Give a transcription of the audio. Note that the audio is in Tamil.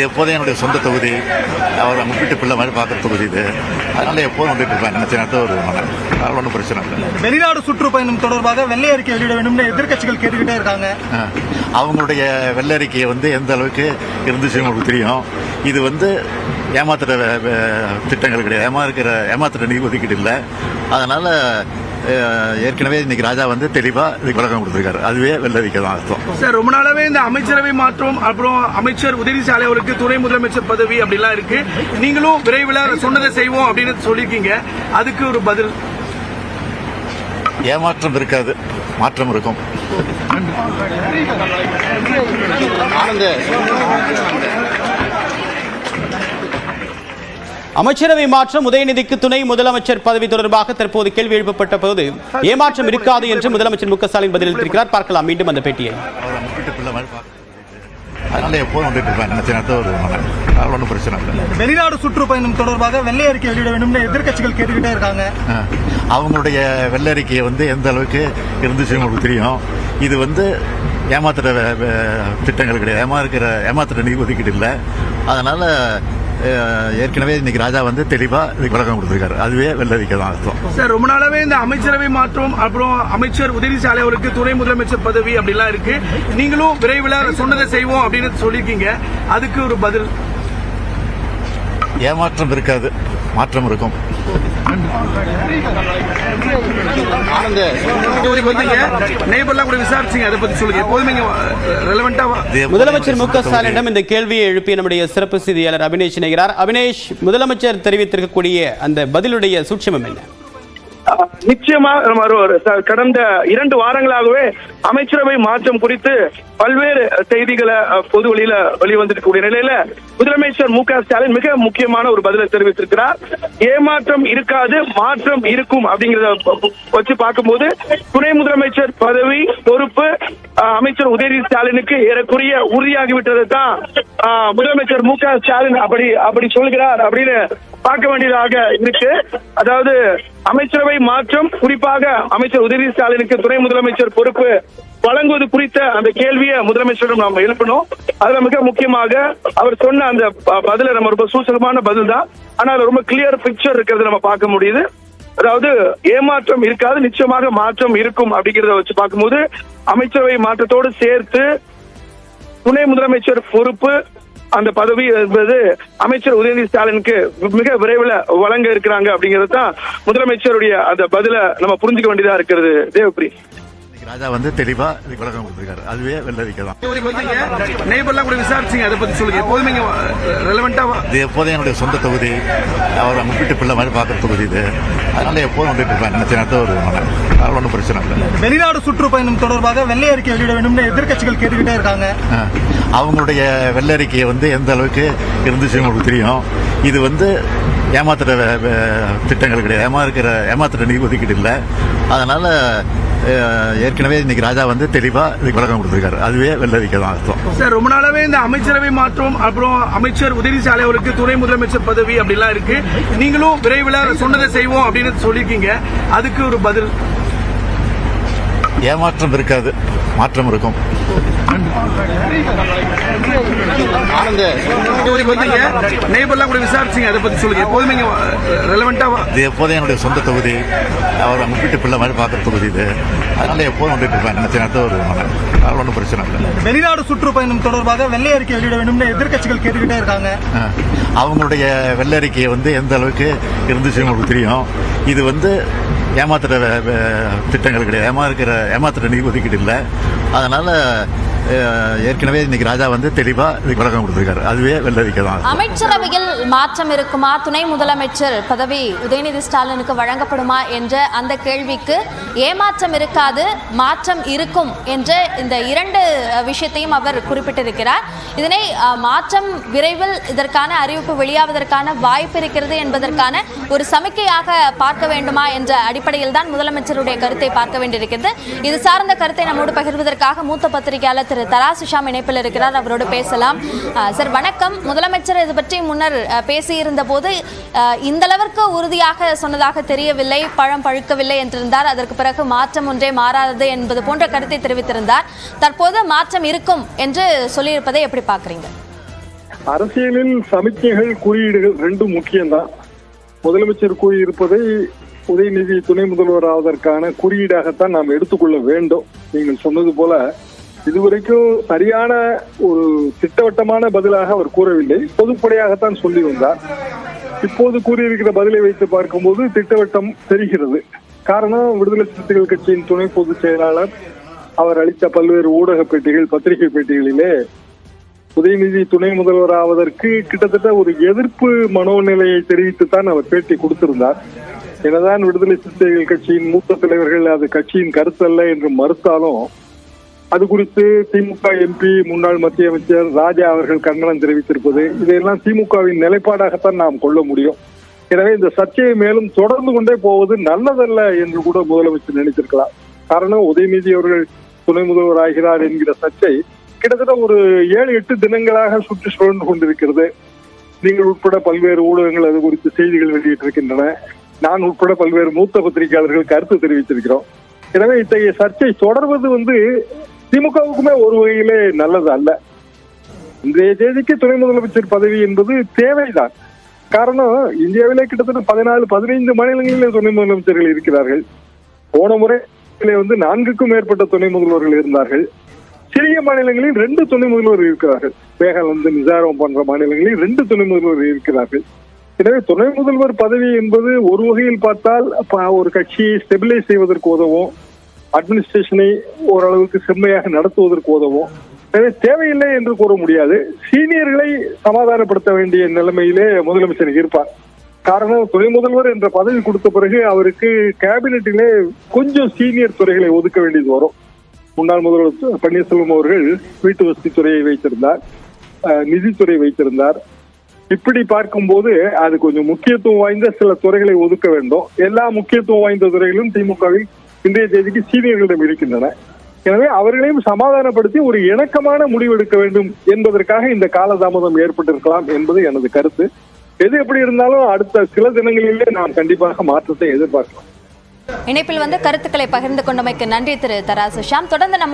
எப்போதும் என்னுடைய சொந்த தொகுதி, அவர் முப்பிட்டு பிள்ளை மாதிரி பார்க்குற தொகுதி இது. அதனால எப்போதும் வந்துட்டு இருப்பேன். நினைச்ச நேரத்தில் ஒரு ஒன்றும் பிரச்சனை இல்லை. வெளிநாடு சுற்றுப்பயணம் தொடர்பாக வெள்ளை அறிக்கை வெளியிட வேண்டும் எதிர்கட்சிகள் கேட்டுக்கிட்டே இருக்காங்க. அவங்களுடைய வெள்ளை அறிக்கையை எந்த அளவுக்கு இருந்துச்சு உங்களுக்கு தெரியும். இது ஏமாத்துற திட்டங்கள் கிடையாது, ஏமாத்துற நிதி ஒதுக்கீடு இல்லை. அதனால ஏற்கனவே இன்னைக்கு ராஜா தெளிவா இதுக்கு விளக்கம் கொடுத்திருக்காரு. அதுவே வெள்ளரிக்கை தான் அர்த்தம். சார், ரொம்ப நாளாவே இந்த அமைச்சரவை மாற்றம், அப்புறம் அமைச்சர் உதயநிதி அவருக்கு துணை முதலமைச்சர் பதவி அப்படிலாம் இருக்கு. நீங்களும் விரைவில் சொன்னதை செய்வோம் அப்படின்னு சொல்லியிருக்கீங்க. அதுக்கு ஒரு பதில்? ஏமாற்றம் இருக்காது, மாற்றம் இருக்கும். அமைச்சரவை மாற்றம், உதயநிதிக்கு துணை முதலமைச்சர் பதவி தொடர்பாக தற்போது கேள்வி எழுப்பப்பட்ட போது ஏமாற்றம் இருக்காது என்று முதலமைச்சர் மு க ஸ்டாலின் பதிலளித்திருக்கிறார். பார்க்கலாம் மீண்டும் அந்த பேட்டியை. அதனால எப்போதும் வந்துட்டு இருப்பேன். நினைச்ச நேரத்தில் ஒன்றும் பிரச்சனை இல்லை. வெளிநாடு சுற்றுப்பயணம் தொடர்பாக வெள்ளை அறிக்கை வெளியிட வேண்டும் எதிர்கட்சிகள் கேட்டுக்கிட்டே இருக்காங்க. அவங்களுடைய வெள்ளை அறிக்கையை எந்த அளவுக்கு இருந்துச்சு உங்களுக்கு தெரியும். இது ஏமாத்துற திட்டங்கள் கிடையாது, ஏமாத்துற நிதி ஒதுக்கீடு இல்லை. அதனால ஏற்கனவே இன்னைக்கு ராஜா தெளிவா இதுக்கு விளக்கம் கொடுத்திருக்காரு. அதுவே வெள்ளரிக்கை தான் அர்த்தம். சார், ரொம்ப நாளாவே இந்த அமைச்சரவை மாற்றம், அப்புறம் அமைச்சர் உதயநிதி அவருக்கு துணை முதலமைச்சர் பதவி அப்படிலாம் இருக்கு. நீங்களும் விரைவில் சொன்னதை செய்வோம் அப்படின்னு சொல்லியிருக்கீங்க. அதுக்கு ஒரு பதில்? ஏமாற்றம் இருக்காது, மாற்றம் இருக்கும். முதலமைச்சர் மு க ஸ்டாலினிடம் இந்த கேள்வியை எழுப்பிய நம்முடைய சிறப்பு செய்தியாளர் அபினேஷ் இணைகிறார். அபினேஷ், முதலமைச்சர் தெரிவித்திருக்கக்கூடிய அந்த பதிலுடைய சூட்சமம் என்ன? நிச்சயமா கடந்த 2 வாரங்களாகவே அமைச்சரவை மாற்றம் குறித்து பல்வேறு செய்திகளை பொது வெளியில வெளிவந்திருக்கக்கூடிய நிலையில முதலமைச்சர் மு க ஸ்டாலின் மிக முக்கியமான ஒரு பதிலை தெரிவித்திருக்கிறார். ஏமாற்றம் இருக்காது, மாற்றம் இருக்கும் அப்படிங்கறத வச்சு பார்க்கும்போது துணை முதலமைச்சர் பதவி பொறுப்பு அமைச்சர் உதயநிதி ஸ்டாலினுக்கு ஏறக்குறைய உறுதியாகிவிட்டது தான் முதலமைச்சர் மு க ஸ்டாலின் அப்படி சொல்கிறார் அப்படின்னு பார்க்க வேண்டியதாக இருக்கு. அதாவது அமைச்சரவை மாற்றம், குறிப்பாக அமைச்சர் உதயநிதி ஸ்டாலினுக்கு துணை முதலமைச்சர் பொறுப்பு வழங்குவது குறித்த அந்த கேள்வியை முதலமைச்சரிடம் நாம் எழுப்பணும். அதுல மிக முக்கியமாக அவர் சொன்ன அந்த பதில நம்ம ரொம்ப சூசகமான பதில் தான், ஆனால் ரொம்ப கிளியர் பிக்சர் இருக்கிறது நம்ம பார்க்க முடியுது. அதாவது ஏமாற்றம் இருக்காது, நிச்சயமாக மாற்றம் இருக்கும் அப்படிங்கிறத வச்சு பார்க்கும்போது அமைச்சரவை மாற்றத்தோடு சேர்த்து துணை முதலமைச்சர் பொறுப்பு அந்த பதவி என்பது அமைச்சர் உதயநிதி ஸ்டாலினுக்கு மிக விரைவில் வழங்க இருக்கிறாங்க அப்படிங்கிறது தான் முதலமைச்சருடைய அந்த பதில நம்ம புரிஞ்சுக்க வேண்டியதா இருக்கிறது. தேவப்பிரி, ராஜா தெளிவா இதுக்கு விளக்கம் கொடுத்திருக்காரு. அதுவே வெள்ளரிக்கை தான். இது எப்போதும் என்னுடைய சொந்த தொகுதி, அவர் முப்பிட்டு பிள்ளை மாதிரி பார்க்குற தொகுதி இது. அதனால எப்போதும் வந்துட்டு இருப்பேன். நினைச்ச நேரத்தில் ஒன்றும் பிரச்சனை இல்லை. வெளிநாடு சுற்றுப்பயணம் தொடர்பாக வெள்ளை அறிக்கை வெளியிட வேண்டும் எதிர்கட்சிகள் கேட்டுக்கிட்டே இருக்காங்க. அவங்களுடைய வெள்ளை அறிக்கையை எந்த அளவுக்கு இருந்துச்சு உங்களுக்கு தெரியும். இது ஏமாத்துற திட்டங்கள் கிடையாது, ஏமாத்துற நிதி ஒதுக்கீடு இல்லை. அதனால ஏற்கனவே இன்னைக்கு ராஜா தெளிவா இதுக்கு விளக்கம் கொடுத்திருக்காரு. அதுவே வெள்ளரிக்கை தான் அர்த்தம். சார், ரொம்ப நாளாவே இந்த அமைச்சரவை மாற்றம், அப்புறம் அமைச்சர் உதயநிதி அவருக்கு துணை முதலமைச்சர் பதவி அப்படிலாம் இருக்கு. நீங்களும் விரைவில் சொன்னதை செய்வோம் அப்படின்னு சொல்லியிருக்கீங்க. அதுக்கு ஒரு பதில்? ஏமாற்றம் இருக்காது, மாற்றம் இருக்கும். இது எப்போதும் என்னுடைய சொந்த தொகுதி, அவர் முப்பிட்டு பிள்ளை மாதிரி பார்க்குற தொகுதி இது. அதனால எப்போதும் வந்துட்டு இருப்பேன். நினைச்ச நேரத்தில் ஒன்றும் பிரச்சனை இல்லை. வெளிநாடு சுற்றுப்பயணம் தொடர்பாக வெள்ளை அறிக்கை வெளியிட வேண்டும் எதிர்கட்சிகள் கேட்டுக்கிட்டே இருக்காங்க. அவங்களுடைய வெள்ளை அறிக்கையை எந்த அளவுக்கு இருந்துச்சு உங்களுக்கு தெரியும். இது ஏமாத்துற திட்டங்கள் கிடையாது, ஏமாத்துற நிதி ஒதுக்கீடு இல்லை. அதனால ஏற்கனவே இன்னைக்கு ராஜா தெளிவா இதுக்கு விளக்கம் கொடுத்திருக்காரு. அதுவே வெள்ளரிக்கை தான். அமைச்சரவையில் மாற்றம் இருக்குமா, துணை முதலமைச்சர் பதவி உதயநிதி ஸ்டாலினுக்கு வழங்கப்படுமா என்ற அந்த கேள்விக்கு ஏமாற்றம் இருக்காது, மாற்றம் இருக்கும் என்ற இந்த 2 விஷயத்தையும் அவர் குறிப்பிட்டிருக்கிறார். இதனை மாற்றம் விரைவில் இதற்கான அறிவிப்பு வெளியாவதற்கான வாய்ப்பு இருக்கிறது என்பதற்கான ஒரு சமிக்கையாக பார்க்க வேண்டுமா என்ற அடிப்படையில் தான் முதலமைச்சருடைய கருத்தை பார்க்க வேண்டியிருக்கிறது. இது சார்ந்த கருத்தை நம்மோடு பகிர்வதற்காக மூத்த பத்திரிகையாளர் திரு திரு தராசு ஷாம் இணைப்பில் இருக்கிறார், அவரோடு பேசலாம். சார் வணக்கம். முதலமைச்சர் இது பற்றி முன்னர் பேசியிருந்த போது இந்த அளவிற்கு உறுதியாக சொன்னதாக தெரியவில்லை, பழம் பழுக்கவில்லை என்றிருந்தார். அதற்கு பிறகு மாற்றம் ஒன்றே மாறாதது என்பது போன்ற கருத்தை தெரிவித்திருந்தார். தற்போது மாற்றம் இருக்கும் என்று சொல்லியிருப்பதை எப்படி பார்க்குறீங்க? அரசியலில் சமிக்கைகள் குறியீடுகள் ரெண்டும் முக்கியம்தான். முதலமைச்சர் கூறியிருப்பதை உதயநிதி துணை முதல்வர் ஆவதற்கான குறியீடாகத்தான் நாம் எடுத்துக்கொள்ள வேண்டும். நீங்கள் சொன்னது போல இதுவரைக்கும் சரியான ஒரு திட்டவட்டமான பதிலாக அவர் கூறவில்லை, பொதுப்படையாகத்தான் சொல்லி வந்தார். இப்போது கூறியிருக்கிற பதிலை வைத்து பார்க்கும்போது திட்டவட்டம் தெரிகிறது. காரணம், விடுதலை சிறுத்தைகள் கட்சியின் துணை பொதுச் செயலாளர் அவர் அளித்த பல்வேறு ஊடக பேட்டிகள், பத்திரிகை பேட்டிகளிலே உதயநிதி துணை முதல்வர் ஆவதற்கு கிட்டத்தட்ட ஒரு எதிர்ப்பு மனோநிலையை தெரிவித்துத்தான் அவர் பேட்டி கொடுத்திருந்தார். எனதான் விடுதலை சிறுத்தைகள் கட்சியின் மூத்த தலைவர்கள் அது கட்சியின் கருத்து அல்ல என்று மறுத்தாலும் அது குறித்து திமுக எம்பி முன்னாள் மத்திய அமைச்சர் ராஜா அவர்கள் கண்டனம் தெரிவித்திருப்பது, இதையெல்லாம் திமுகவின் நிலைப்பாடாகத்தான் நாம் கொள்ள முடியும். எனவே இந்த சர்ச்சையை மேலும் தொடர்ந்து கொண்டே போவது நல்லதல்ல என்று கூட முதலமைச்சர் நினைத்திருக்கலாம். காரணம், உதயநிதி அவர்கள் துணை முதல்வர் ஆகிறார் என்கிற சர்ச்சை கிட்டத்தட்ட ஒரு 7-8 தினங்களாக சுற்றி சுழன்று கொண்டிருக்கிறது. நீங்கள் உட்பட பல்வேறு ஊடகங்கள் அது குறித்து செய்திகள் வெளியிட்டிருக்கின்றன. நான் உட்பட பல்வேறு மூத்த பத்திரிகையாளர்கள் கருத்து தெரிவித்திருக்கிறோம். எனவே இத்தகைய சர்ச்சை தொடர்வது திமுகவுக்குமே ஒரு வகையிலே நல்லது அல்ல. இன்றைய தேதிக்கு துணை முதலமைச்சர் பதவி என்பது தேவைதான். காரணம், இந்தியாவிலே கிட்டத்தட்ட 14-15 மாநிலங்களிலே துணை முதலமைச்சர்கள் இருக்கிறார்கள். போன முறை 4க்கும் மேற்பட்ட துணை முதல்வர்கள் இருந்தார்கள். சிறிய மாநிலங்களில் 2 துணை முதல்வர் இருக்கிறார்கள். மேகாலாந்து, மிசோரம் போன்ற மாநிலங்களில் 2 துணை முதல்வர் இருக்கிறார்கள். எனவே துணை முதல்வர் பதவி என்பது ஒரு வகையில் பார்த்தால் ஒரு கட்சியை ஸ்டெபிலைஸ் செய்வதற்கு உதவும், அட்மினிஸ்ட்ரேஷனை ஓரளவுக்கு செம்மையாக நடத்துவதற்கு உதவும். எனவே தேவையில்லை என்று கூற முடியாது. சீனியர்களை சமாதானப்படுத்த வேண்டிய நிலைமையிலே முதலமைச்சர் இருப்பார். காரணம், துணை முதல்வர் என்ற பதவி கொடுத்த பிறகு அவருக்கு கேபினெட்டிலே கொஞ்சம் சீனியர் துறைகளை ஒதுக்க வேண்டியது வரும். முன்னாள் முதல்வர் பன்னீர்செல்வம் அவர்கள் வீட்டு வசதித்துறையை வைத்திருந்தார், நிதித்துறை வைத்திருந்தார். இப்படி பார்க்கும்போது அது கொஞ்சம் முக்கியத்துவம் வாய்ந்த சில துறைகளை ஒதுக்க வேண்டும். எல்லா முக்கியத்துவம் வாய்ந்த துறைகளும் திமுகவில் இன்றைய தேதிக்கு சீனியர்களிடம் இருக்கின்றன. எனவே அவர்களையும் சமாதானப்படுத்தி ஒரு இணக்கமான முடிவு எடுக்க வேண்டும் என்பதற்காக இந்த காலதாமதம் ஏற்பட்டிருக்கலாம் என்பது எனது கருத்து. எது எப்படி இருந்தாலும் அடுத்த சில தினங்களிலே நாம் கண்டிப்பாக மாற்றத்தை எதிர்பார்க்கலாம். இணைப்பில் கருத்துக்களை பகிர்ந்து கொண்டமைக்கு நன்றி திரு தராசு ஷாம். தொடர்ந்து நம்ம